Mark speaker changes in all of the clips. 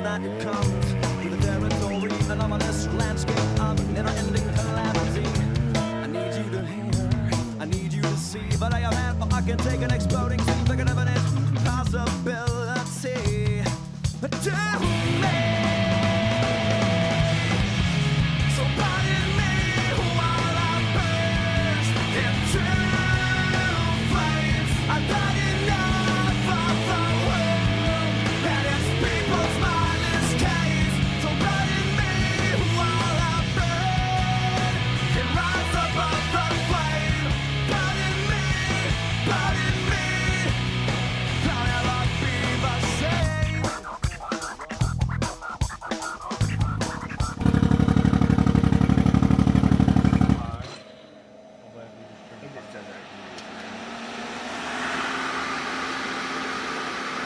Speaker 1: that comes with the territory, an ominous landscape of never-ending calamity. I need you to hear, I need you to see, but I am at, I can take an exploding, seems like an evident possibility. Tell me, so pardon me while I burst into flames. I've had enough of the world and its people's mindless gaze. So pardon me while I burn and rise above the flame. Pardon me, I'll never be the same.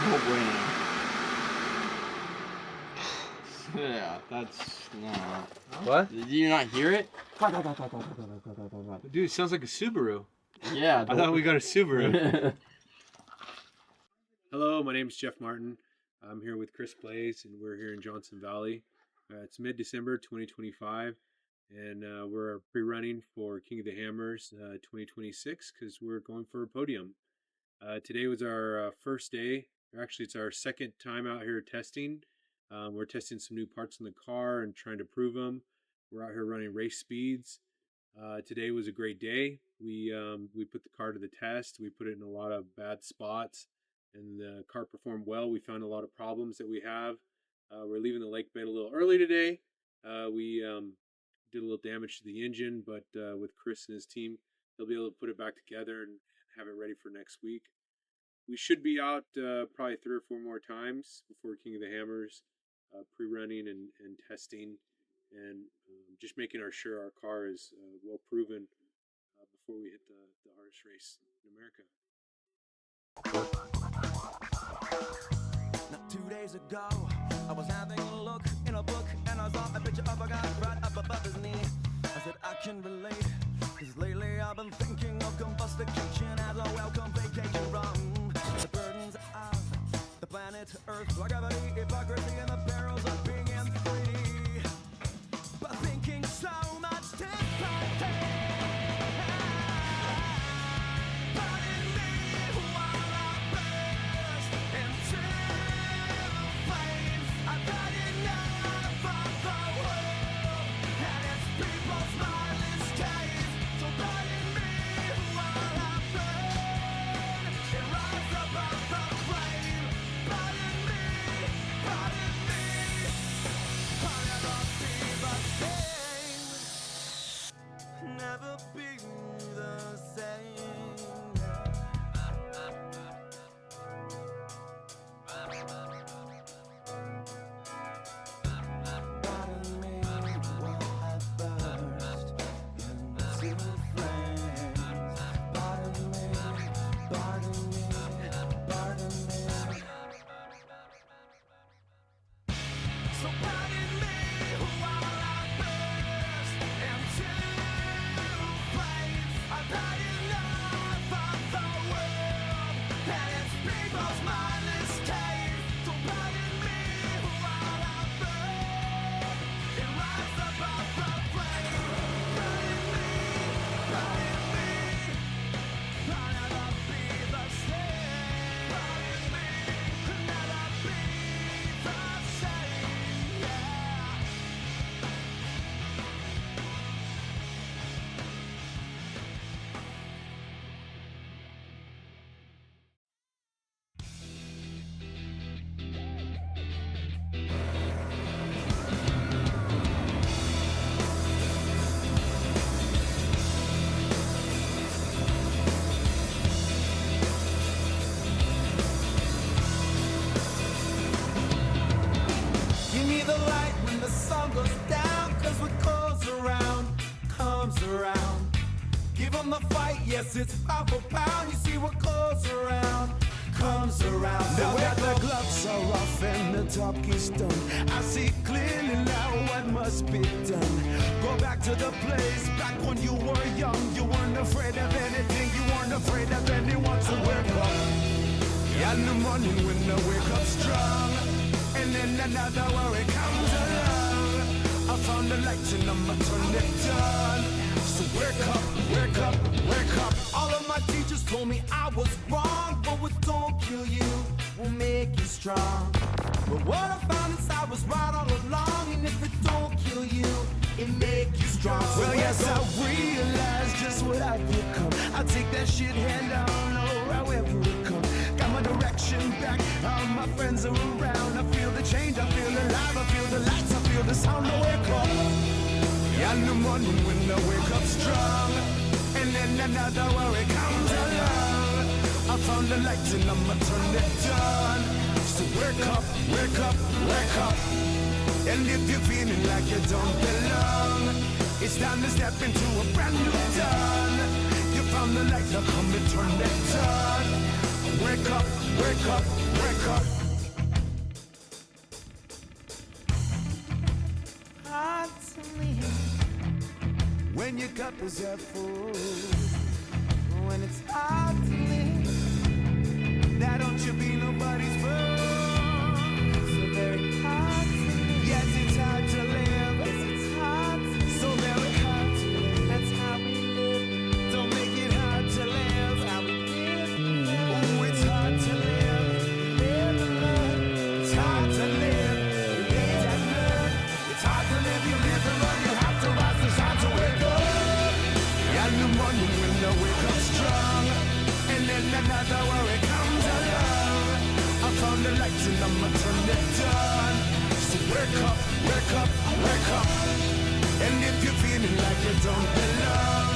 Speaker 2: Oh, bueno. Yeah, that's no.
Speaker 3: What?
Speaker 2: Did you not hear it?
Speaker 3: Dude, it sounds like a Subaru.
Speaker 2: Yeah.
Speaker 3: I thought we got a Subaru. Hello, my name is Jeff Martin. I'm here with Chris Blaze, and we're here in Johnson Valley. It's mid-December 2025, and we're pre-running for King of the Hammers 2026 because we're going for a podium. Today was our first day. Actually, it's our second time out here testing. We're testing some new parts in the car and trying to prove them. We're out here running race speeds. Today was a great day. We put the car to the test. We put it in a lot of bad spots, and the car performed well. We found a lot of problems that we have. We're leaving the lake bed a little early today. We did a little damage to the engine, but with Chris and his team, they'll be able to put it back together and have it ready for next week. We should be out probably 3 or 4 more times before King of the Hammers, pre-running and testing, and just making sure our car is well proven before we hit the hardest race in America.
Speaker 1: Not 2 days ago, I was having a look in a book, and I saw a picture of a guy right up above his knee. I said I can relate, cause lately I've been thinking of combustication as a welcome vacation from the burdens of the planet Earth, like gravity, hypocrisy, and the perils of being in 3D. But thinking so much differently. Pardon me while I burst into flames. I've had enough of the world and its people's mindless gaze. So pardon me while I burn and rise above the flame. Pardon me, I'll never be the same. Never be the same. Pardon me while I burst into flames. Pardon me, pardon me, pardon me. So pardon me while I burst into flames. I've had enough of the world and its people's mindless gaze. So pardon me while I burn and rise above the flame. Pardon me, I'll never be the same. Pardon me, I'll never be the same. Yeah. Give me the light when the sun goes down, cause what goes around comes around. Give them the fight, yes, it's pound for pound. You see what goes around comes around. Now that the gloves are off and the talk is done, I see clearly now what must be done. Go back to the place, back when you were young. You weren't afraid of anything, you weren't afraid of anyone to wake up. Yeah, in the morning when I wake up strong, and then another worry comes along. I found the light and I'ma turn it on. So wake up, wake up, wake up. All of my teachers told me I was wrong, but what don't kill you will make you strong. But what I found inside was right all along, and if it don't kill you, it make you strong. Well, yes, I realize just what I've become. I take that shit head on, oh, however it comes. Got my direction back, all my friends are around. I feel the change, I feel alive, I feel the lights, I feel the sound. I wake up, yeah, in the morning when I wake up strong, and then another worry comes along. I found the light and I'ma turn it on. So wake up, wake up, wake up. And if you're feeling like you don't belong, it's time to step into a brand new dawn. You found the light, now come and turn it on. Wake up, wake up, wake up. Hard to live when your cup is half full. When it's hard to live, now don't you be nobody's fool. So very hard to live. Yes, it's hard to live. Yes, it's hard to live. So very hard to live. That's how we live. Don't make it hard to live. How we live. Oh, it's hard to live. Live and learn. It's hard to live. You live and learn. It's hard to live. You live and learn. You have to rise. It's time to wake up. Yeah, in the morning when I wake up strong, and then another worry comes along. I found the light and I'ma turn it on. So wake up, wake up, wake up. And if you're feeling like you don't belong,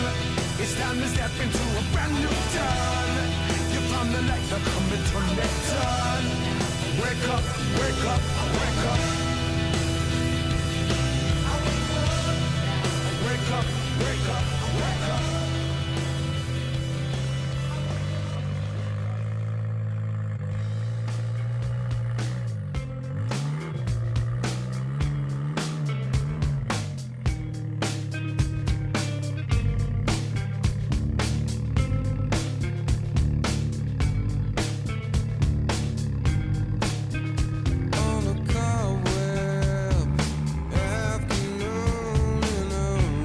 Speaker 1: it's time to step into a brand new dawn. You found the light, now come and turn it on. Wake up, wake up, wake up. Wake up, wake up, wake up.
Speaker 4: On a cobweb afternoon in a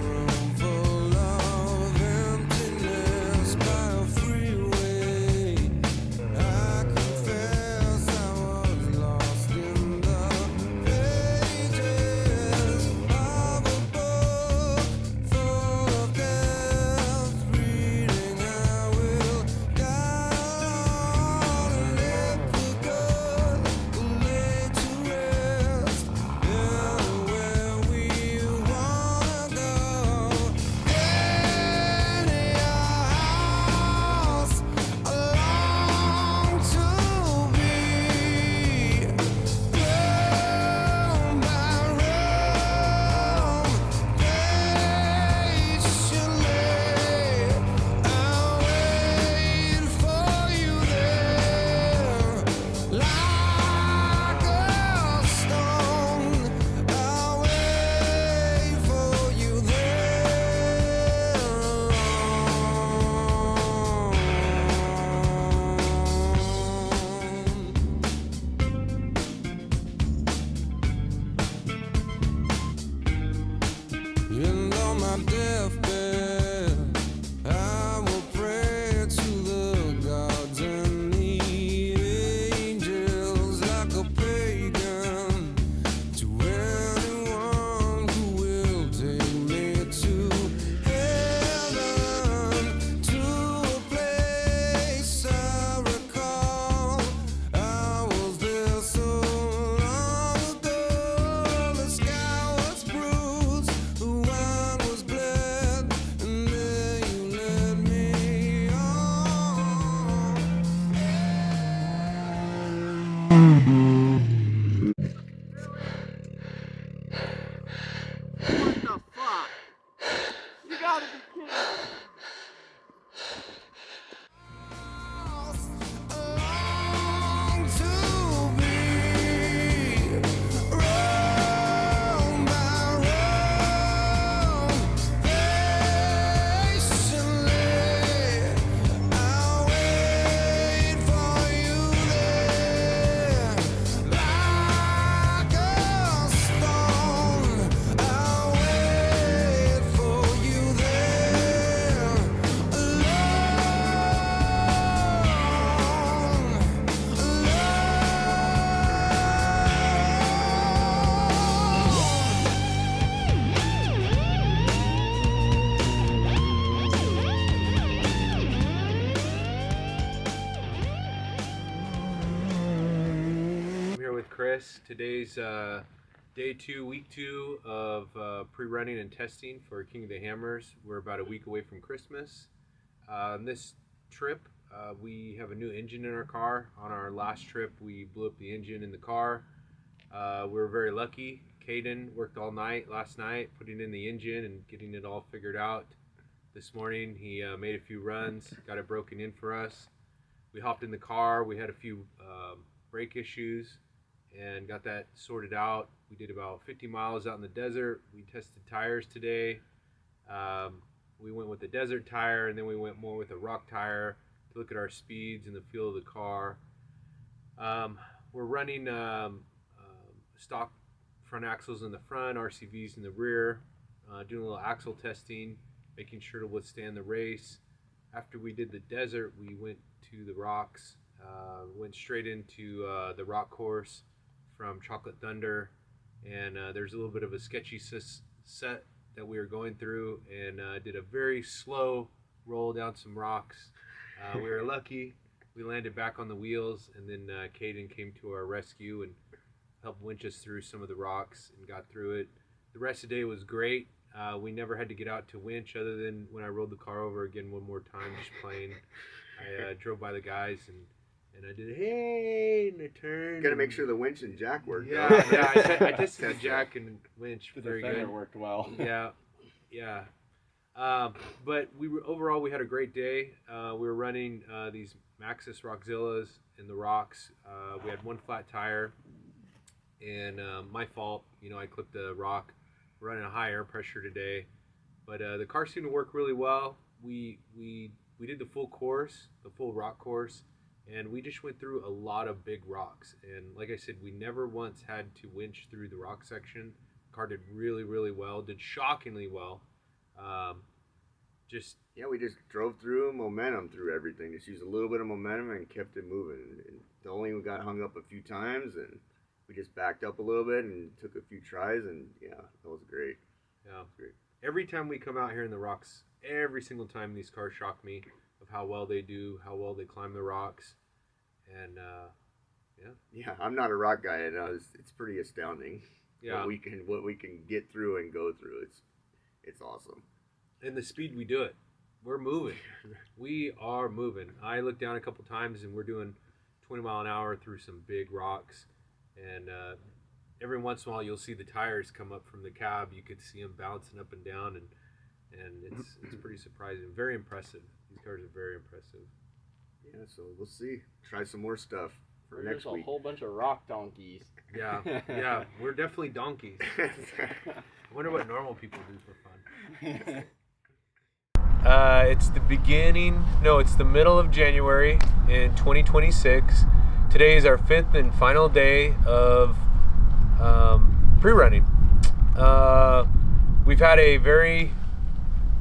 Speaker 4: room full of emptiness by a freeway, I confess I was lost in the pages of a book full of death. Reading, I will die and let the good lay to rest. Where we wanna go, any house I long to be. Room by room, patiently, I'll wait for you there. Like a stone, I'll wait for you there. And on my deathbed, I will pray to the gods and the angels like a pagan, to anyone who will take me to heaven, to a place I recall. I was there so long ago. The sky was bruised, the wine was bled.
Speaker 3: Chris. Today's day 2, week 2 of pre-running and testing for King of the Hammers. We're about a week away from Christmas. On this trip, we have a new engine in our car. On our last trip, we blew up the engine in the car. We were very lucky. Caden worked all night last night, putting in the engine and getting it all figured out. This morning, he made a few runs, got it broken in for us. We hopped in the car. We had a few brake issues and got that sorted out. We did about 50 miles out in the desert. We tested tires today. We went with the desert tire, and then we went more with a rock tire to look at our speeds and the feel of the car. We're running stock front axles in the front, RCVs in the rear, doing a little axle testing, making sure to withstand the race. After we did the desert, we went to the rocks, went straight into the rock course from Chocolate Thunder, and there's a little bit of a sketchy set that we were going through, and did a very slow roll down some rocks. We were lucky. We landed back on the wheels, and then Caden came to our rescue and helped winch us through some of the rocks and got through it. The rest of the day was great. We never had to get out to winch other than when I rolled the car over again one more time, just playing. I drove by the guys and I did hey, and I turned.
Speaker 5: Got to make sure the winch and jack work.
Speaker 3: Yeah, I tested the jack and winch very good.
Speaker 2: Worked well.
Speaker 3: Yeah. But overall we had a great day. We were running these Maxxis Rockzillas in the rocks. We had one flat tire, and my fault. I clipped the rock. We're running a high air pressure today, but the car seemed to work really well. We did the full course, the full rock course. And we just went through a lot of big rocks. And like I said, we never once had to winch through the rock section. The car did really, really well, did shockingly well.
Speaker 5: We just drove through momentum through everything. Just used a little bit of momentum and kept it moving. And the only we got hung up a few times, and we just backed up a little bit and took a few tries, and that was great.
Speaker 3: Yeah, great. Every time we come out here in the rocks, every single time these cars shock me of how well they do, how well they climb the rocks, and
Speaker 5: I'm not a rock guy, and it's pretty astounding.
Speaker 3: Yeah,
Speaker 5: what we can get through and go through. It's awesome.
Speaker 3: And the speed we do it, we're moving. We are moving. I looked down a couple times, and we're doing 20 mile an hour through some big rocks, and every once in a while you'll see the tires come up from the cab. You could see them bouncing up and down, and it's pretty surprising. Very impressive. These cars are very impressive.
Speaker 5: Yeah, so we'll see. Try some more stuff for
Speaker 2: There's
Speaker 5: next
Speaker 2: a
Speaker 5: week.
Speaker 2: whole bunch of rock donkeys.
Speaker 3: Yeah, we're definitely donkeys. I wonder what normal people do for fun. It's the middle of January in 2026. Today is our 5th and final day of pre-running. We've had a very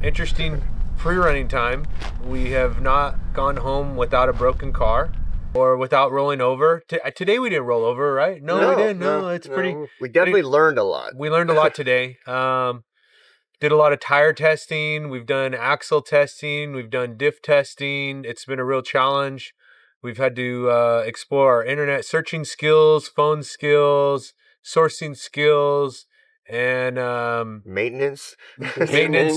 Speaker 3: interesting pre-running time. We have not gone home without a broken car or without rolling over. Today we didn't roll over, right? No, we didn't. No, it's pretty.
Speaker 5: We definitely learned a lot.
Speaker 3: We learned a lot today. Did a lot of tire testing. We've done axle testing. We've done diff testing. It's been a real challenge. We've had to explore our internet searching skills, phone skills, sourcing skills, and
Speaker 5: Maintenance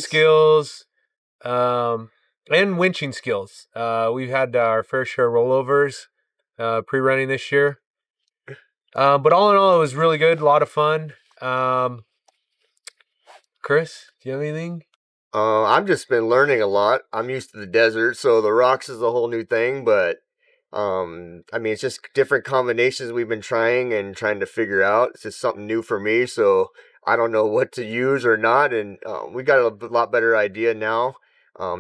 Speaker 3: skills, and winching skills. We've had our fair share of rollovers pre-running this year. But all in all, it was really good. A lot of fun. Chris, do you have anything?
Speaker 5: I've just been learning a lot. I'm used to the desert, so the rocks is a whole new thing, but it's just different combinations we've been trying to figure out. It's just something new for me, so I don't know what to use or not, and we got a lot better idea now.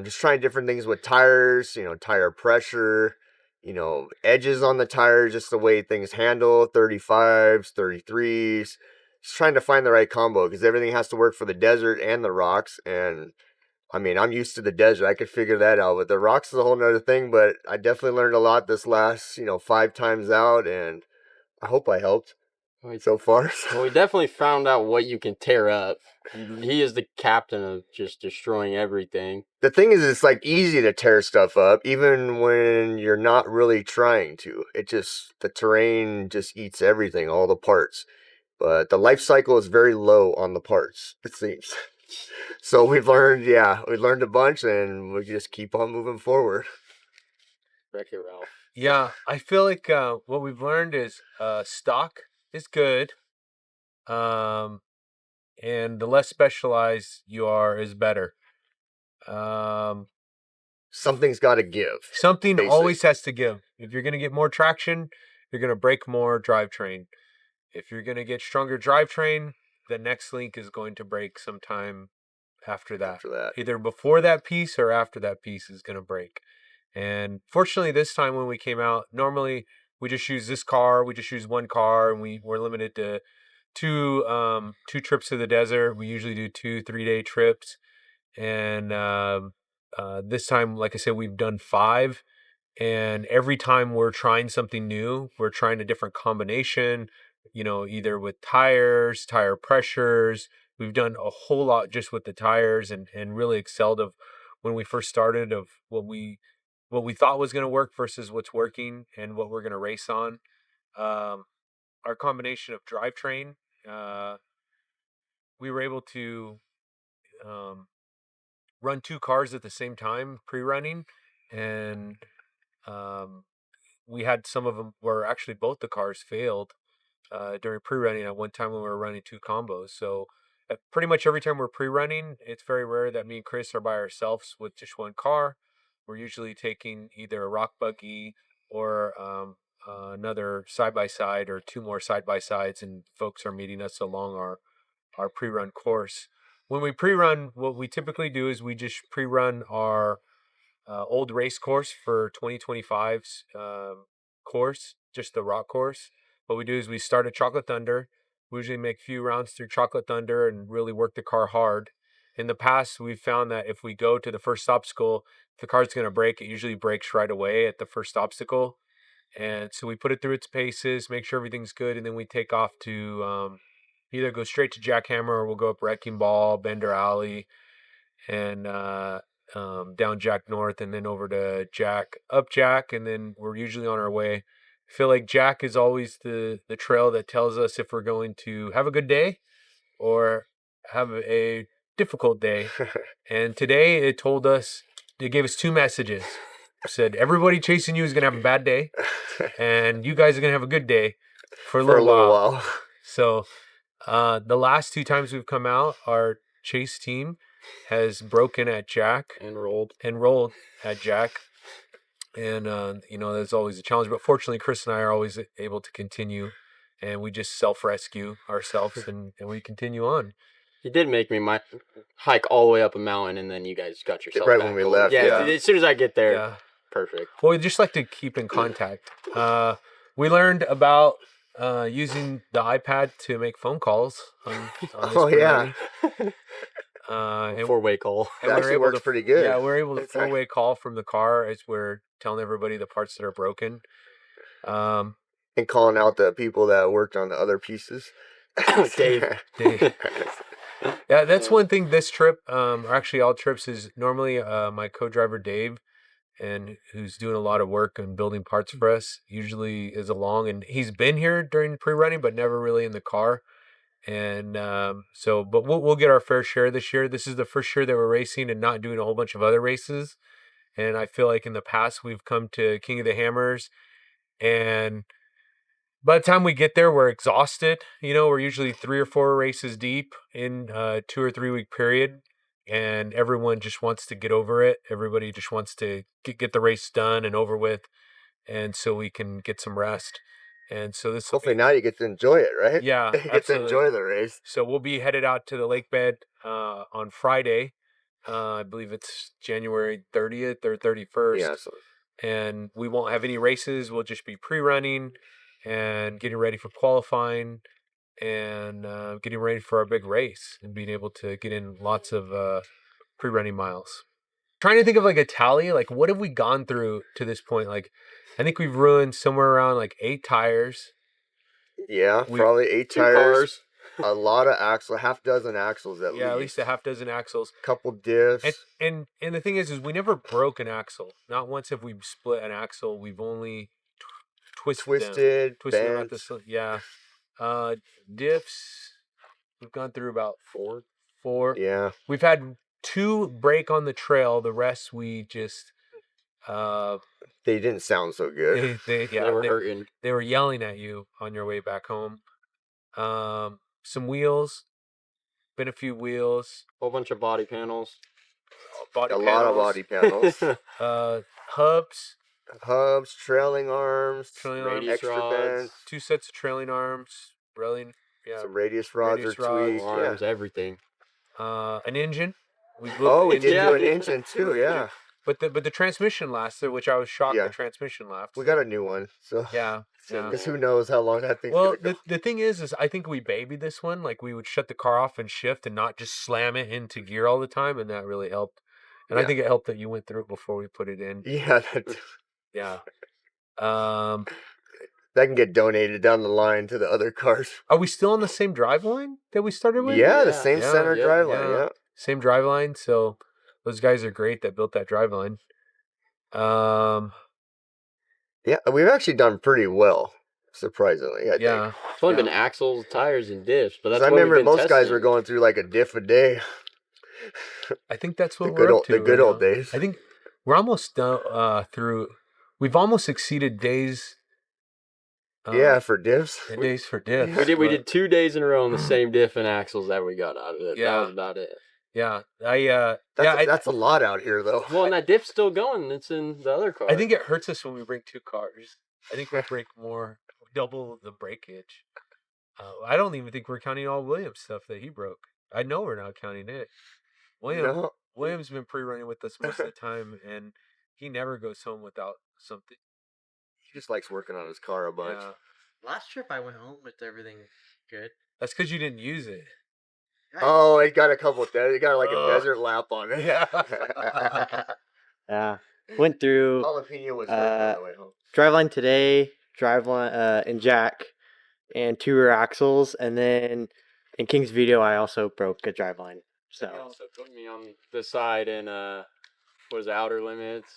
Speaker 5: Just trying different things with tires, tire pressure, edges on the tires, just the way things handle, 35s, 33s. Just trying to find the right combo because everything has to work for the desert and the rocks. And I'm used to the desert. I could figure that out. But the rocks is a whole nother thing. But I definitely learned a lot this last, 5 times out. And I hope I helped. so far.
Speaker 2: Well, we definitely found out what you can tear up. He is the captain of just destroying everything.
Speaker 5: The thing is, it's like easy to tear stuff up, even when you're not really trying to. The terrain just eats everything, all the parts. But the life cycle is very low on the parts, it seems. So we learned a bunch, and we just keep on moving forward.
Speaker 2: Wreck It Ralph.
Speaker 6: Yeah, I feel like what we've learned is stock is good, and the less specialized you are is better.
Speaker 5: Something's got to give.
Speaker 6: Something
Speaker 5: Basic.
Speaker 6: always has to give. If you're going to get more traction, you're going to break more drivetrain. If you're going to get stronger drivetrain, the next link is going to break sometime after that. Either before that piece or after that piece is going to break. And fortunately, this time when we came out, normally we just use this car. We just use one car, and we're limited to two trips to the desert. We usually do 2-3 day trips. And this time, like I said, we've done 5. And every time we're trying something new, we're trying a different combination, either with tires, tire pressures. We've done a whole lot just with the tires and really excelled of when we first started of what we thought was going to work versus what's working and what we're going to race on. Our combination of drivetrain, we were able to run 2 cars at the same time pre-running, and we had some of them where actually both the cars failed during pre-running at one time when we were running 2 combos. So pretty much every time we're pre-running, it's very rare that me and Chris are by ourselves with just one car. We're usually taking either a rock buggy or another side-by-side or 2 more side-by-sides, and folks are meeting us along our pre-run course. When we pre-run, what we typically do is we just pre-run our old race course for 2025's course, just the rock course. What we do is we start at Chocolate Thunder. We usually make a few rounds through Chocolate Thunder and really work the car hard. In the past, we've found that if we go to the first obstacle, if the car's going to break, it usually breaks right away at the first obstacle. And so we put it through its paces, make sure everything's good, and then we take off to either go straight to Jackhammer or we'll go up Wrecking Ball, Bender Alley, and down Jack North, and then over to up Jack, and then we're usually on our way. I feel like Jack is always the trail that tells us if we're going to have a good day or have a difficult day. And today it gave us 2 messages. It said, everybody chasing you is going to have a bad day, and you guys are going to have a good day for a little while. So the last 2 times we've come out, our chase team has broken at Jack
Speaker 2: and rolled
Speaker 6: at Jack, and that's always a challenge, but fortunately Chris and I are always able to continue, and we just self-rescue ourselves and we continue on.
Speaker 2: You did make me hike all the way up a mountain, and then you guys got yourself
Speaker 5: right
Speaker 2: back
Speaker 5: when we
Speaker 2: home.
Speaker 5: left.
Speaker 2: Yeah, as soon as I get there, perfect.
Speaker 6: Well, we just like to keep in contact. We learned about using the iPad to make phone calls on this
Speaker 5: yeah.
Speaker 6: and
Speaker 2: 4-way call.
Speaker 5: It actually works pretty good.
Speaker 6: Yeah, we're able to 4-way call from the car as we're telling everybody the parts that are broken.
Speaker 5: And calling out the people that worked on the other pieces.
Speaker 2: Dave.
Speaker 6: Yeah, that's one thing this trip, or actually all trips, is normally my co-driver Dave, and who's doing a lot of work and building parts for us, usually is along, and he's been here during pre-running, but never really in the car. And but we'll get our fair share this year. This is the first year that we're racing and not doing a whole bunch of other races. And I feel like in the past we've come to King of the Hammers, and by the time we get there, we're exhausted. We're usually 3 or 4 races deep in a 2 or 3 week period, and everyone just wants to get over it. Everybody just wants to get the race done and over with, and so we can get some rest. And so this
Speaker 5: hopefully now you get to enjoy it, right?
Speaker 6: Yeah,
Speaker 5: you get to enjoy the race.
Speaker 6: So we'll be headed out to the lake bed on Friday. I believe it's January 30th or 31st.
Speaker 5: Yeah.
Speaker 6: And we won't have any races. We'll just be pre-running and getting ready for qualifying and getting ready for our big race and being able to get in lots of pre-running miles. Trying to think of like a tally, like what have we gone through to this point? Like I think we've ruined somewhere around like 8 tires.
Speaker 5: Yeah,
Speaker 6: We-
Speaker 5: probably 8
Speaker 2: Two
Speaker 5: tires.
Speaker 2: cars.
Speaker 5: A lot of axles, half dozen axles at
Speaker 6: Yeah, at
Speaker 5: least.
Speaker 6: least a half dozen axles.
Speaker 5: Couple diffs.
Speaker 6: And the thing is we never broke an axle. Not once have we split an axle. We've only twisted them at
Speaker 5: bent.
Speaker 6: the yeah. Diffs. We've gone through about four.
Speaker 5: Yeah.
Speaker 6: We've had 2 break on the trail. The rest we just
Speaker 5: They didn't sound so good.
Speaker 6: they
Speaker 2: They were hurting.
Speaker 6: they were yelling at you on your way back home. Some wheels. Been a few wheels.
Speaker 2: Whole bunch of body panels.
Speaker 6: Body
Speaker 5: A
Speaker 6: panels.
Speaker 5: lot of body panels.
Speaker 6: Hubs.
Speaker 5: Hubs, trailing arms,
Speaker 6: Trailing arms.
Speaker 2: Radius
Speaker 5: extra
Speaker 2: rods.
Speaker 5: bent,
Speaker 6: 2 sets of trailing arms. Railing. Yeah.
Speaker 5: some radius rods
Speaker 6: Radius
Speaker 5: or
Speaker 6: rods,
Speaker 5: tweaked.
Speaker 2: Arms, everything.
Speaker 6: An engine. We
Speaker 5: Oh, we did
Speaker 2: Yeah.
Speaker 5: do an engine too, yeah.
Speaker 6: But the transmission lasted, which I was shocked.
Speaker 5: Yeah.
Speaker 6: The transmission lasted.
Speaker 5: We got a new one, so
Speaker 6: Yeah.
Speaker 5: because who knows how long that thing's
Speaker 6: Well,
Speaker 5: gonna go.
Speaker 6: the thing is I think we babied this one. Like we would shut the car off and shift and not just slam it into gear all the time, and that really helped. And I
Speaker 5: Yeah.
Speaker 6: think it helped that you went through it before we put it in.
Speaker 5: Yeah,
Speaker 6: Yeah.
Speaker 5: that can get donated down the line to the other cars.
Speaker 6: Are we still on the same drive line that we started with?
Speaker 5: Yeah, the
Speaker 2: Yeah,
Speaker 5: same
Speaker 6: yeah,
Speaker 5: center
Speaker 2: yeah,
Speaker 5: drive line,
Speaker 6: yeah.
Speaker 5: yeah.
Speaker 6: Same drive line. So those guys are great that built that drive line.
Speaker 5: Yeah, we've actually done pretty well, surprisingly, I
Speaker 6: Yeah.
Speaker 5: think.
Speaker 2: It's only
Speaker 6: Yeah.
Speaker 2: been axles, tires, and diffs, but
Speaker 5: 'Cause
Speaker 2: that's
Speaker 5: I
Speaker 2: what we've
Speaker 5: remember
Speaker 2: been
Speaker 5: most guys were
Speaker 2: testing.
Speaker 5: going through like a diff a day.
Speaker 6: I think that's what
Speaker 5: The
Speaker 6: we're
Speaker 5: good
Speaker 6: up
Speaker 5: old-
Speaker 6: to.
Speaker 5: the good
Speaker 6: right
Speaker 5: old
Speaker 6: now.
Speaker 5: days.
Speaker 6: I think we're almost done through. We've almost exceeded days.
Speaker 5: Yeah, for diffs.
Speaker 6: Days for diff.
Speaker 2: We
Speaker 6: but-
Speaker 2: did 2 days in a row on the same diff and axles that we got out of it.
Speaker 6: Yeah.
Speaker 2: That was about it.
Speaker 6: Yeah,
Speaker 5: That's a lot out here, though.
Speaker 2: Well, and that diff's still going. It's in the other car.
Speaker 6: I think it hurts us when we bring 2 cars. I think we break more, double the breakage. I don't even think we're counting all Williams stuff that he broke. I know we're not counting it.
Speaker 5: No.
Speaker 6: William's been pre-running with us most of the time, and he never goes home without something.
Speaker 5: He just likes working on his car a bunch.
Speaker 6: Yeah.
Speaker 7: Last trip I went home with everything good.
Speaker 6: That's because you didn't use it.
Speaker 5: Oh, it got a couple of it got like a
Speaker 6: Ugh.
Speaker 5: desert lap on it.
Speaker 7: Yeah. Went through
Speaker 5: Jalapeno was hurt on the way home.
Speaker 7: driveline today, driveline and jack, and 2 rear axles, and then in King's video I also broke a driveline.
Speaker 2: He
Speaker 7: So
Speaker 2: also put me on the side in what is it, outer limits.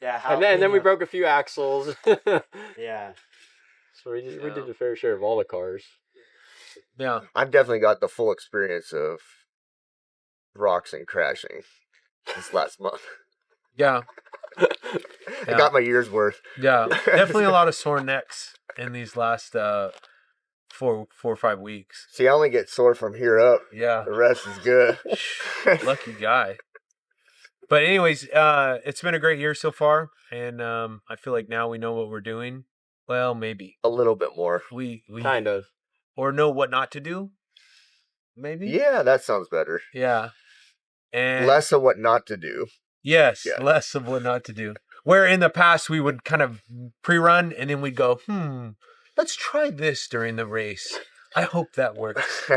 Speaker 7: yeah,
Speaker 2: And then we broke a few axles.
Speaker 7: Yeah.
Speaker 2: So we did a fair share of all the cars.
Speaker 6: Yeah.
Speaker 5: I've definitely got the full experience of rocks and crashing this last month.
Speaker 6: Yeah.
Speaker 5: I
Speaker 6: Yeah.
Speaker 5: got my year's worth.
Speaker 6: Yeah. Definitely a lot of sore necks in these last 4 or 5 weeks.
Speaker 5: See, I only get sore from here up.
Speaker 6: Yeah.
Speaker 5: The rest is good.
Speaker 6: Lucky guy. But anyways, it's been a great year so far, and I feel like now we know what we're doing. Well, maybe
Speaker 5: A little bit more.
Speaker 6: we
Speaker 2: Kind of.
Speaker 6: or know what not to do. Maybe.
Speaker 5: Yeah, that sounds better.
Speaker 6: Yeah. And
Speaker 5: Less of what not to do.
Speaker 6: yes,
Speaker 5: Yeah.
Speaker 6: less of what not to do. Where in the past we would kind of pre-run and then we'd go, let's try this during the race. I hope that works,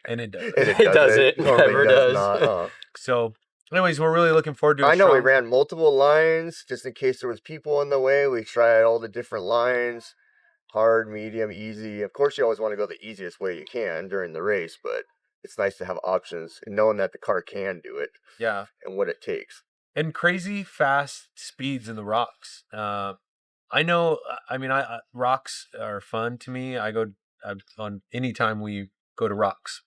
Speaker 6: and it does.
Speaker 5: And
Speaker 2: It doesn't.
Speaker 5: normally
Speaker 2: Never does.
Speaker 5: not.
Speaker 6: So, anyways, we're really looking forward to.
Speaker 5: I know we
Speaker 6: strong-
Speaker 5: ran multiple lines just in case there was people in the way. We tried all the different lines. Hard, medium, easy. Of course, you always want to go the easiest way you can during the race, but it's nice to have options and knowing that the car can do it
Speaker 6: Yeah.
Speaker 5: and what it takes.
Speaker 6: And crazy fast speeds in the rocks. I know. I mean, rocks are fun to me. I go on any time we go to rocks.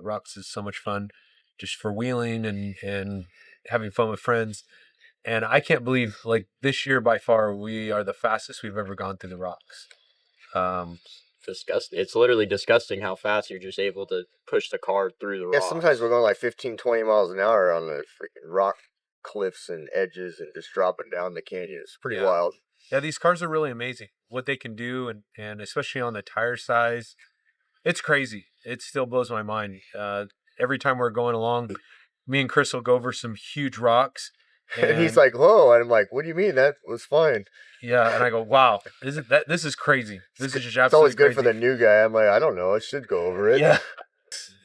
Speaker 6: Rocks is so much fun, just for wheeling and having fun with friends. And I can't believe, like, this year by far we are the fastest we've ever gone through the rocks.
Speaker 2: Disgusting. It's literally disgusting how fast you're just able to push the car through the
Speaker 5: Yeah,
Speaker 2: rocks.
Speaker 5: sometimes we're going like 15, 20 miles an hour on the freaking rock cliffs and edges and just dropping down the canyon. It's pretty
Speaker 6: Yeah.
Speaker 5: wild.
Speaker 6: Yeah, these cars are really amazing. What they can do, and especially on the tire size, it's crazy. It still blows my mind. Every time we're going along, me and Chris will go over some huge rocks.
Speaker 5: And he's like, whoa. And I'm like, what do you mean? That was fine.
Speaker 6: Yeah, and I go, wow, this is crazy. This is just
Speaker 5: It's
Speaker 6: absolutely
Speaker 5: always good for the
Speaker 6: crazy.
Speaker 5: new guy. I'm like, I don't know. I should go over it.
Speaker 6: Yeah.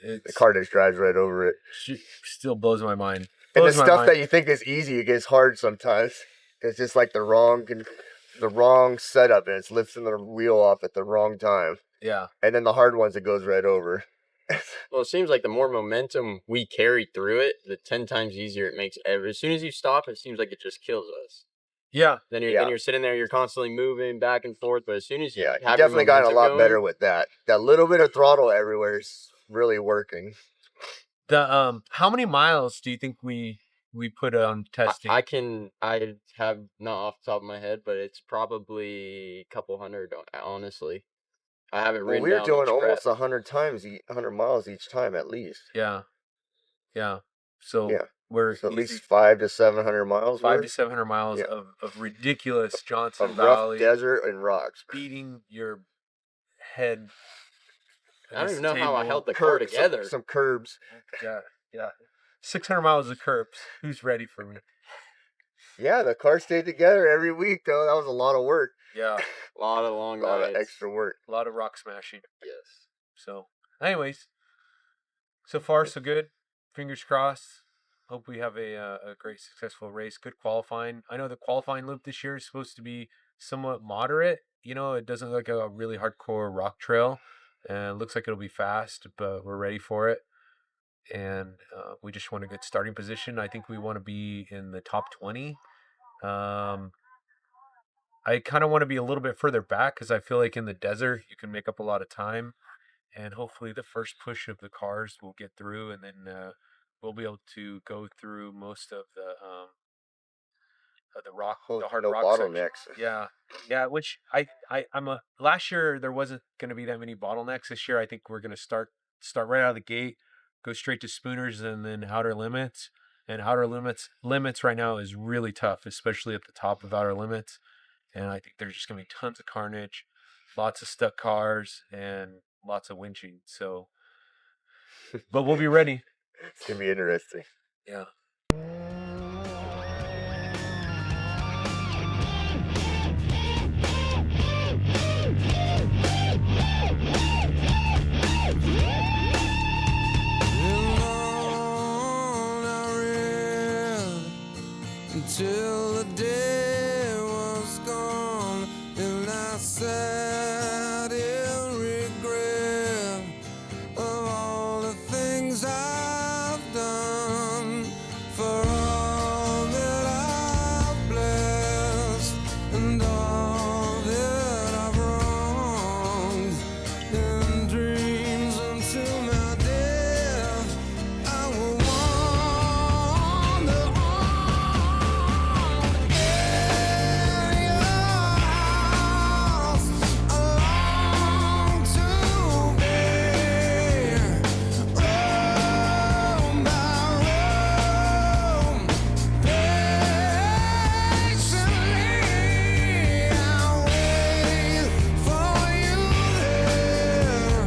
Speaker 5: The
Speaker 6: It
Speaker 5: car just drives right over it.
Speaker 6: still blows my mind.
Speaker 5: And the
Speaker 6: Blows my
Speaker 5: stuff
Speaker 6: mind.
Speaker 5: that you think is easy, it gets hard sometimes. It's just like the wrong the wrong setup and it's lifting the wheel off at the wrong time.
Speaker 6: Yeah.
Speaker 5: And then the hard ones, it goes right over.
Speaker 2: Well, it seems like the more momentum we carry through it, the 10 times easier it makes. As soon as you stop, it seems like it just kills us.
Speaker 6: Yeah.
Speaker 2: Then you're sitting there, you're constantly moving back and forth. But as soon as you
Speaker 5: Yeah,
Speaker 2: have
Speaker 5: you
Speaker 2: your
Speaker 5: definitely gotten a
Speaker 2: momentum
Speaker 5: lot
Speaker 2: going,
Speaker 5: better with that. That little bit of throttle everywhere is really working.
Speaker 6: The how many miles do you think we put on testing?
Speaker 2: I have not off the top of my head, but it's probably a couple hundred. Honestly, I have it
Speaker 5: Well,
Speaker 2: written
Speaker 5: we were
Speaker 2: down
Speaker 5: doing
Speaker 2: each
Speaker 5: almost
Speaker 2: prep.
Speaker 5: 100 miles each time at least.
Speaker 6: Yeah. So
Speaker 5: Yeah.
Speaker 6: we're
Speaker 5: So at least 500 to 700 miles.
Speaker 6: 500 to 700 miles
Speaker 5: Yeah.
Speaker 6: of ridiculous Johnson
Speaker 5: Of rough
Speaker 6: Valley
Speaker 5: desert and rocks.
Speaker 6: beating your head.
Speaker 2: I don't even know
Speaker 6: against
Speaker 2: how I
Speaker 6: table.
Speaker 2: held the car
Speaker 5: Curbs,
Speaker 2: together.
Speaker 5: some curbs.
Speaker 6: Yeah. 600 miles of curbs. Who's ready for me?
Speaker 5: Yeah, the car stayed together every week though. That was a lot of work.
Speaker 6: Yeah.
Speaker 2: A lot of long
Speaker 5: A lot
Speaker 2: nights.
Speaker 5: of extra work.
Speaker 6: A lot of rock smashing.
Speaker 2: Yes.
Speaker 6: So, anyways, so far so good. Fingers crossed. Hope we have a great successful race. Good qualifying. I know the qualifying loop this year is supposed to be somewhat moderate. You know, it doesn't look like a really hardcore rock trail. And it looks like it'll be fast, but we're ready for it. And we just want a good starting position. I think we want to be in the top 20. I kind of want to be a little bit further back because I feel like in the desert you can make up a lot of time. And hopefully the first push of the cars will get through, and then we'll be able to go through most of the rock, the hard
Speaker 5: no
Speaker 6: rock
Speaker 5: bottlenecks.
Speaker 6: section. Yeah. Which last year there wasn't going to be that many bottlenecks. This year I think we're going to start right out of the gate, go straight to spooners, and then outer limits. And outer limits right now is really tough, especially at the top of outer limits. And I think there's just going to be tons of carnage, lots of stuck cars, and lots of winching. So, but we'll be ready.
Speaker 5: It's going to be interesting.
Speaker 6: Yeah.
Speaker 4: Until the day was gone and I sat in regret of all the things I've done, for all that I've blessed and all that I've wronged. In dreams until my death I will wander on again. Yours along to be, roam by roam, patiently I'll wait for you there,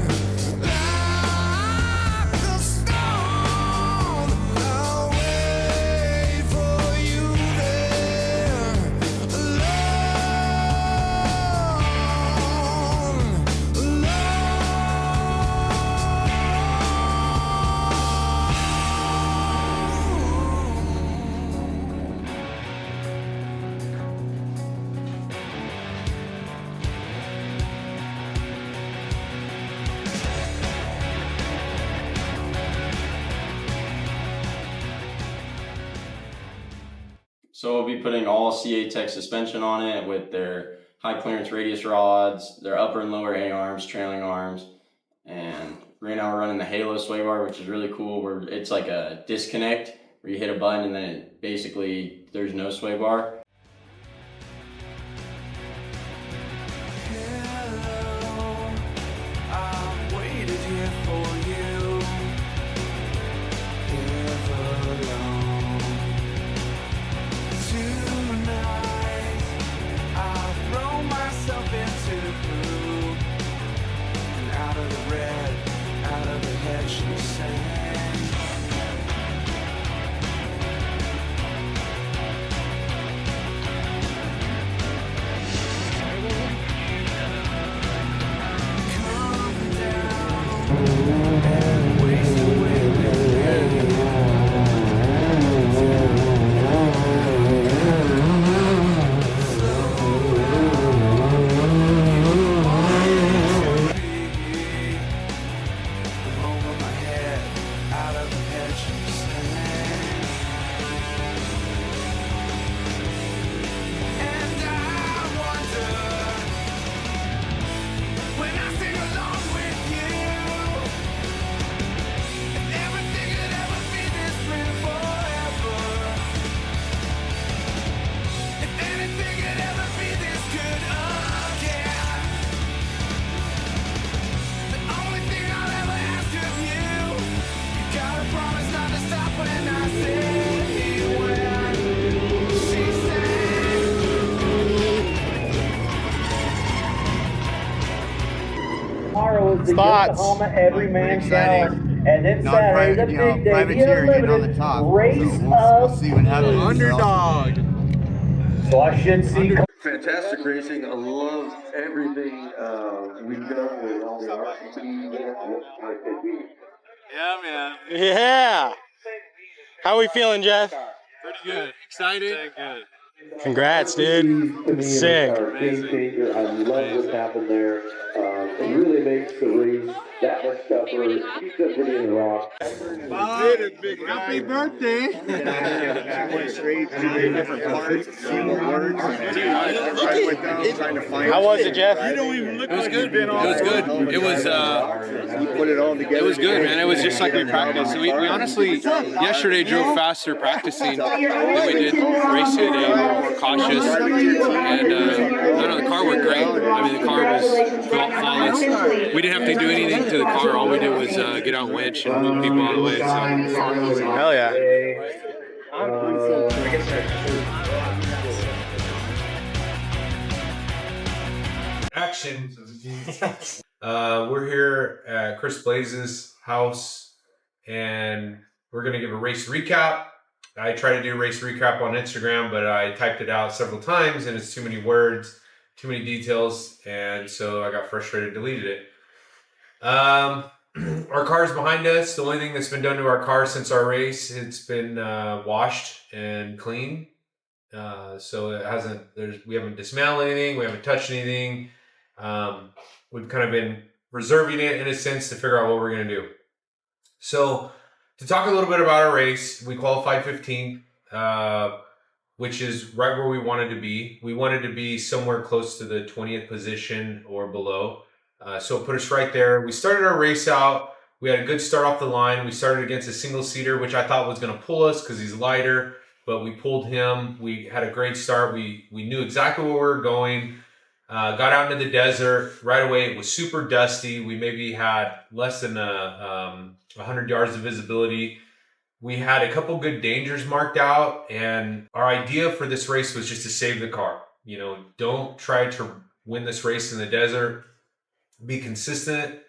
Speaker 4: like a stone. I'll wait for you there,
Speaker 2: So we'll be putting all CA Tech suspension on it with their high clearance radius rods, their upper and lower A-arms, trailing arms. And right now we're running the Halo sway bar, which is really cool, where it's like a disconnect where you hit a button and then it basically there's no sway bar.
Speaker 1: Hello, I've waited here for you ever long. Tonight, I'll throw myself into blue and out of the red, out of the head she sang.
Speaker 7: spots.
Speaker 8: Every man shouts. And then Saturday's a big day.
Speaker 5: Privateer getting on the top.
Speaker 8: Race
Speaker 5: We'll see what happens.
Speaker 3: Underdog.
Speaker 8: So I should see.
Speaker 9: Fantastic racing. I love everything we've done with all the RCT.
Speaker 3: Yeah, man.
Speaker 7: Yeah. How we feeling, Jeff?
Speaker 3: Pretty good. Excited? Good.
Speaker 7: Congrats, dude. Sick.
Speaker 9: Game changer. I love what happened there. It really makes the race that much tougher. Keeps everybody in the rock.
Speaker 3: Happy birthday.
Speaker 7: How was it, Jeff?
Speaker 10: It was good. It was good. It was it was good, man. It was just like we practiced. We honestly yesterday drove faster practicing than we did racing today. We were more cautious, and the car worked great. I mean, the car was flawless. We didn't have to do anything to the car. All we did was get out winch and move people out of the way. So
Speaker 7: Hell yeah.
Speaker 3: Action. We're here at Chris Blaze's house, and we're going to give a race recap. I try to do a race recap on Instagram, but I typed it out several times, and it's too many words, too many details, and so I got frustrated, deleted it. Our car's behind us. The only thing that's been done to our car since our race, it's been washed and clean. So it hasn't. We haven't dismantled anything. We haven't touched anything. We've kind of been reserving it in a sense to figure out what we're going to do. So to talk a little bit about our race, we qualified 15th, which is right where we wanted to be. We wanted to be somewhere close to the 20th position or below. So it put us right there. We started our race out. We had a good start off the line. We started against a single seater, which I thought was going to pull us because he's lighter, but we pulled him. We had a great start. We knew exactly where we were going. Got out into the desert right away. It was super dusty. We maybe had less than 100 yards of visibility. We had a couple good dangers marked out, and our idea for this race was just to save the car. You know, don't try to win this race in the desert. Be consistent,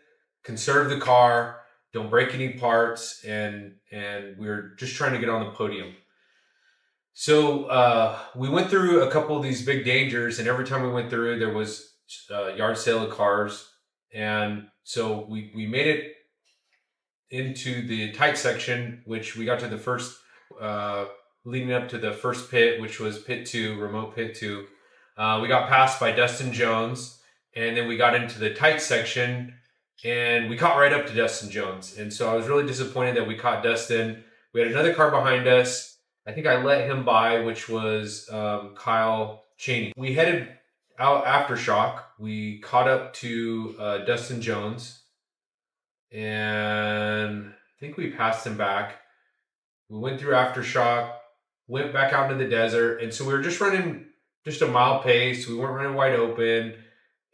Speaker 3: conserve the car, don't break any parts, and we're just trying to get on the podium. So we went through a couple of these big dangers, and every time we went through, there was yard sale of cars, and so we made it into the tight section, which we got to the first, leading up to the first pit, which was pit 2, remote pit 2. We got passed by Dustin Jones, and then we got into the tight section, and we caught right up to Dustin Jones. And so I was really disappointed that we caught Dustin. We had another car behind us. I think I let him by, which was Kyle Cheney. We headed out Aftershock. We caught up to Dustin Jones, and I think we passed him back. We went through Aftershock, went back out into the desert, and so we were just running just a mile pace. We weren't running wide open,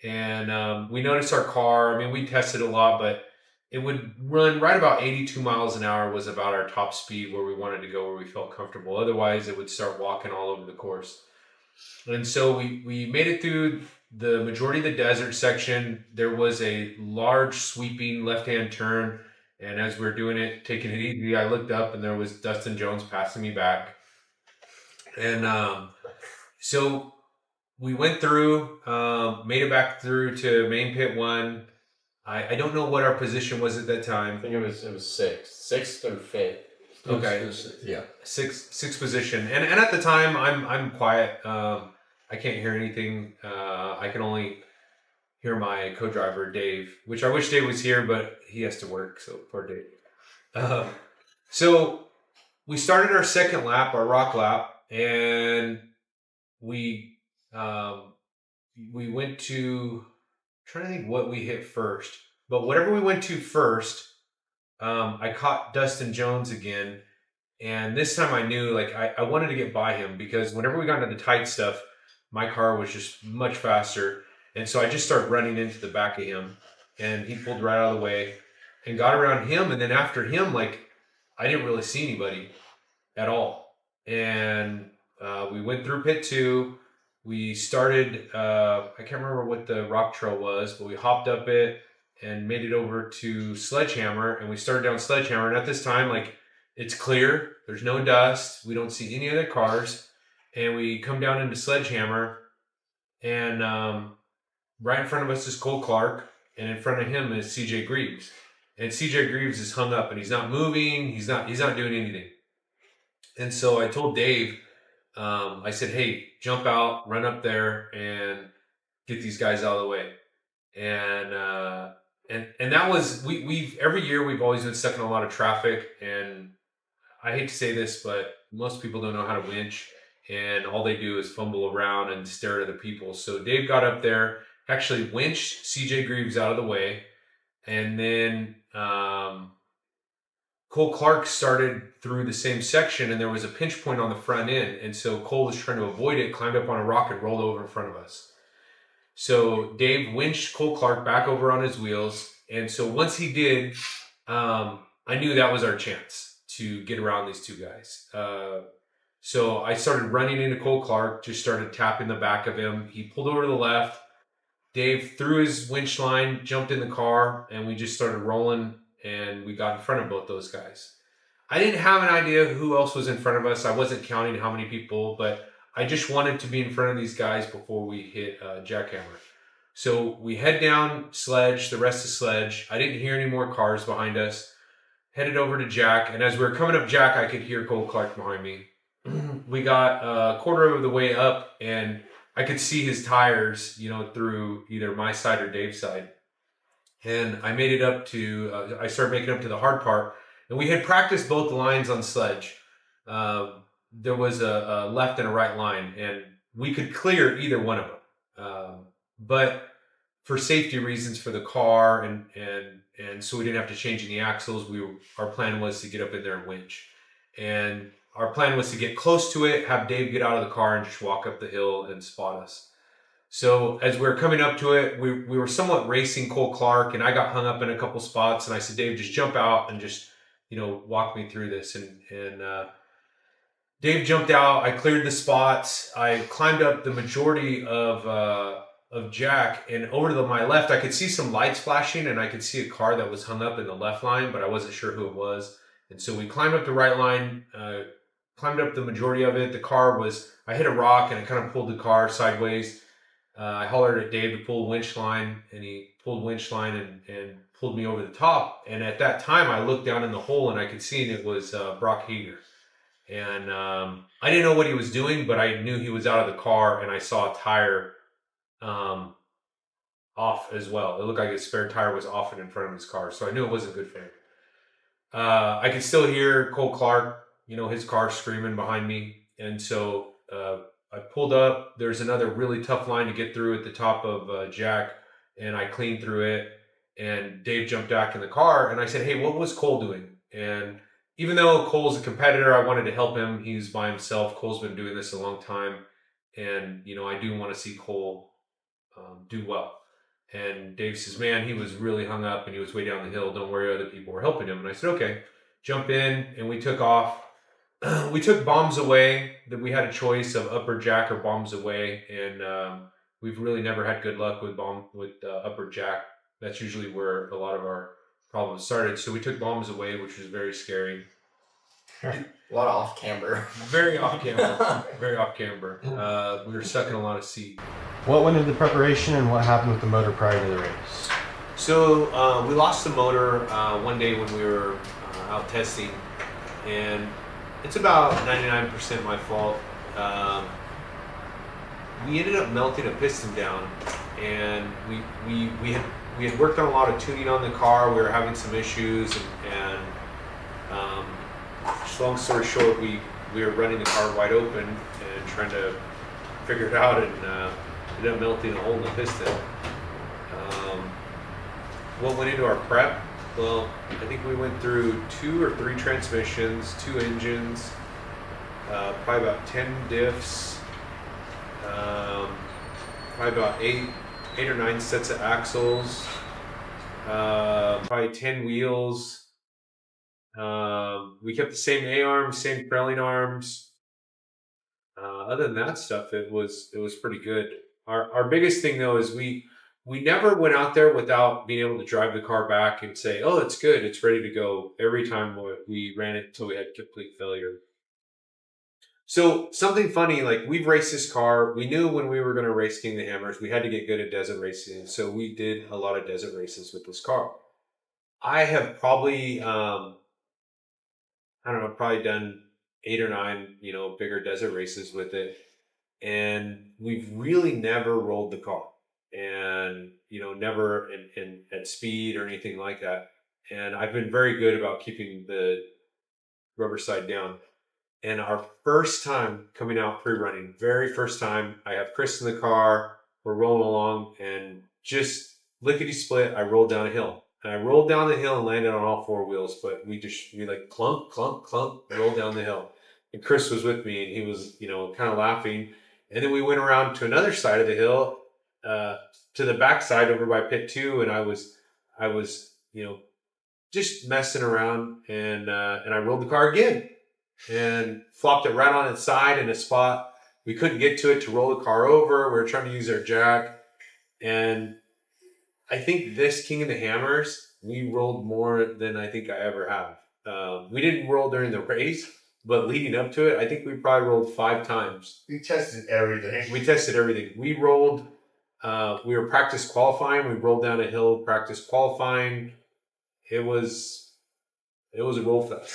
Speaker 3: and we noticed our car. I mean, we tested a lot, but it would run right about 82 miles an hour was about our top speed where we wanted to go, where we felt comfortable. Otherwise, it would start walking all over the course. And so we made it through the majority of the desert section. There was a large sweeping left-hand turn, and as we were doing it, taking it easy, I looked up and there was Dustin Jones passing me back. And so we went through, made it back through to main pit 1. I don't know what our position was at that time.
Speaker 2: I think it was sixth or fifth.
Speaker 3: Okay.
Speaker 2: Yeah.
Speaker 3: Sixth position. And at the time I'm quiet. I can't hear anything. I can only hear my co-driver Dave, which I wish Dave was here, but he has to work, so poor Dave. So we started our second lap, our rock lap, and we went to, I'm trying to think what we hit first, but whatever we went to first, I caught Dustin Jones again, and this time I knew, like, I wanted to get by him because whenever we got into the tight stuff, my car was just much faster, and so I just started running into the back of him, and he pulled right out of the way and got around him, and then after him, like, I didn't really see anybody at all, and we went through pit 2. We started, I can't remember what the rock trail was, but we hopped up it, and made it over to Sledgehammer, and we started down Sledgehammer. And at this time, like, it's clear, there's no dust, we don't see any other cars, and we come down into Sledgehammer, and right in front of us is Cole Clark, and in front of him is CJ Greaves. And CJ Greaves is hung up, and he's not moving, he's not doing anything. And so I told Dave, I said, hey, jump out, run up there, and get these guys out of the way. And that was, we've every year we've always been stuck in a lot of traffic, and I hate to say this, but most people don't know how to winch, and all they do is fumble around and stare at other people. So Dave got up there, actually winched CJ Greaves out of the way, and then Cole Clark started through the same section, and there was a pinch point on the front end, and so Cole was trying to avoid it, climbed up on a rock, and rolled over in front of us. So Dave winched Cole Clark back over on his wheels, and so once he did, I knew that was our chance to get around these two guys. So I started running into Cole Clark, just started tapping the back of him. He pulled over to the left. Dave threw his winch line, jumped in the car, and we just started rolling, and we got in front of both those guys. I didn't have an idea who else was in front of us. I wasn't counting how many people, but I just wanted to be in front of these guys before we hit Jackhammer. So we head down Sledge, the rest of Sledge. I didn't hear any more cars behind us. Headed over to Jack, and as we were coming up Jack, I could hear Cole Clark behind me. We got a quarter of the way up, and I could see his tires, through either my side or Dave's side. And I made it up to, I started making up to the hard part, and we had practiced both lines on Sledge. There was a left and a right line, and we could clear either one of them. But for safety reasons for the car, and so we didn't have to change any axles, our plan was to get up in there and winch. And our plan was to get close to it, have Dave get out of the car, and just walk up the hill and spot us. So as we were coming up to it, we were somewhat racing Cole Clark, and I got hung up in a couple spots, and I said, Dave, just jump out and just, walk me through this. And Dave jumped out. I cleared the spots. I climbed up the majority of Jack, and over to my left, I could see some lights flashing, and I could see a car that was hung up in the left line, but I wasn't sure who it was. And so we climbed up the right line, climbed up the majority of it. The car I hit a rock, and it kind of pulled the car sideways. I hollered at Dave to pull winch line, and he pulled winch line and pulled me over the top. And at that time, I looked down in the hole, and I could see it was Brock Hager. And I didn't know what he was doing, but I knew he was out of the car, and I saw a tire off as well. It looked like his spare tire was off and in front of his car, so I knew it wasn't good for him. I could still hear Cole Clark, his car screaming behind me, and so I pulled up. There's another really tough line to get through at the top of Jack, and I cleaned through it, and Dave jumped back in the car, and I said, hey, what was Cole doing? And even though Cole's a competitor, I wanted to help him. He's by himself. Cole's been doing this a long time, and I do want to see Cole do well. And Dave says, man, he was really hung up, and he was way down the hill. Don't worry, other people were helping him. And I said, okay, jump in, and we took off. We took bombs away. That we had a choice of upper Jack or bombs away, and we've really never had good luck with upper Jack. That's usually where a lot of our problems started. So we took bombs away, which was very scary.
Speaker 2: A lot of off camber.
Speaker 3: Very off camber. Very off camber. We were stuck in a lot of seat.
Speaker 11: What went into the preparation, and what happened with the motor prior to the race?
Speaker 3: So we lost the motor one day when we were out testing, and it's about 99% my fault. We ended up melting a piston down, and we had worked on a lot of tuning on the car. We were having some issues, and just long story short, we were running the car wide open and trying to figure it out, and ended up melting a hole in the piston. What went into our prep? Well, I think we went through 2 or 3 transmissions, 2 engines, probably about 10 diffs, probably about 8 or 9 sets of axles, probably 10 wheels. We kept the same A-arms, same trailing arms. Other than that stuff, it was pretty good. Our biggest thing though is we we never went out there without being able to drive the car back and say, oh, it's good, it's ready to go. Every time we ran it until we had complete failure. So something funny, like we've raced this car. We knew when we were going to race King of the Hammers, we had to get good at desert racing. So we did a lot of desert races with this car. I have probably, I don't know, probably done 8 or 9, bigger desert races with it. And we've really never rolled the car and, never in at speed or anything like that. And I've been very good about keeping the rubber side down. And our first time coming out pre-running, very first time, I have Chris in the car, we're rolling along, and just lickety-split, I rolled down a hill. And I rolled down the hill and landed on all 4 wheels, but we like clunk, clunk, clunk, rolled down the hill. And Chris was with me, and he was, kind of laughing. And then we went around to another side of the hill, to the back side over by pit 2, and I was, just messing around, and I rolled the car again. And flopped it right on its side in a spot. We couldn't get to it to roll the car over. We were trying to use our jack. And I think this King of the Hammers, we rolled more than I think I ever have. We didn't roll during the race, but leading up to it, I think we probably rolled 5 times.
Speaker 5: We tested everything.
Speaker 3: We rolled, we were practice qualifying. We rolled down a hill, practice qualifying. It was a roll fest.